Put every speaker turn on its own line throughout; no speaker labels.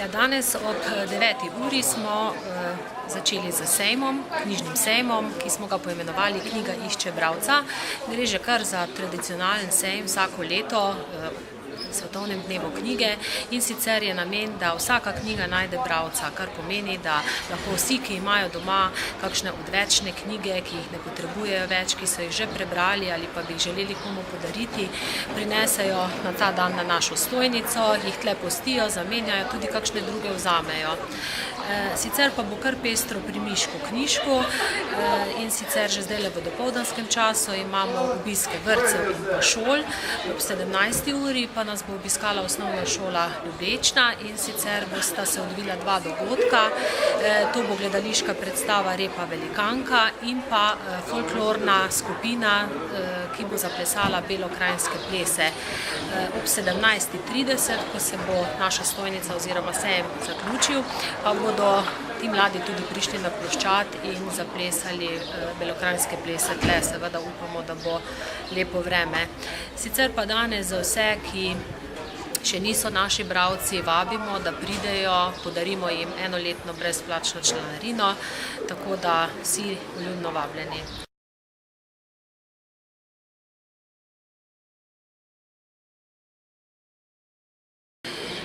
Ja, danes ob 9. uri smo začeli z sejmom, knjižnim sejmom, ki smo ga poimenovali Knjiga išče bralca. Gre že kar za tradicionalen sejem vsako leto, Svetovnem dnevu knjige, in sicer je namen, da vsaka knjiga najde bralca, kar pomeni, da lahko vsi, ki imajo doma kakšne odvečne knjige, ki jih ne potrebujejo več, ki so jih že prebrali ali pa bi jih želeli komu podariti, prinesejo na ta dan na našo stojnico, jih tle pustijo, zamenjajo, tudi kakšne druge vzamejo. Sicer pa bo kar pestro pri Mišku knjižku in sicer že zdajle v dopoldanskem času imamo obiske vrtcev in pa šol. Ob 17. uri pa nas bo obiskala osnovna šola Ljubečna in sicer bosta se odvila dva dogodka. To bo gledališka predstava Repa velikanka in pa folklorna skupina, ki bo zaplesala belokranjske plese. Ob 17:30, ko se bo naša stojnica oziroma sejem zaključil, pa bodo ti mladi tudi prišli na ploščad in zaplesali belokranjske plese tle. Seveda upamo, da bo lepo vreme. Sicer pa danes za vse, ki še niso naši bralci, vabimo, da pridejo, podarimo jim enoletno brezplačno članarino, tako da vsi vljudno vabljeni.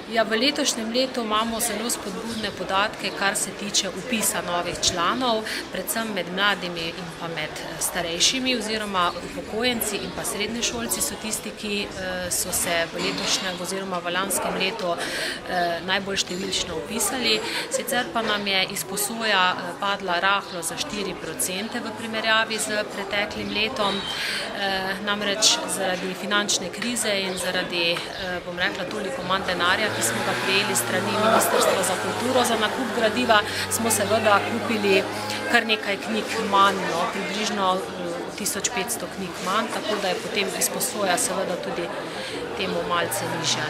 Ja, v letošnjem letu imamo zelo spodbudne podatke, kar se tiče vpisa novih članov, predvsem med mladimi in pa med starejšimi oziroma upokojenci in pa srednješolci so tisti, ki so se v letošnjem oziroma v lanskem letu najbolj številčno vpisali. Sicer pa nam je izposoja padla rahlo za 4% v primerjavi z preteklim letom. Namreč zaradi finančne krize in zaradi, bom rekla, toliko manj denarja, ki smo ga prejeli strani Ministrstva za kulturo za nakup gradiva, smo seveda kupili kar nekaj knjig manj, približno 1500 knjig manj, tako da je potem izposoja seveda tudi temu malce nižja.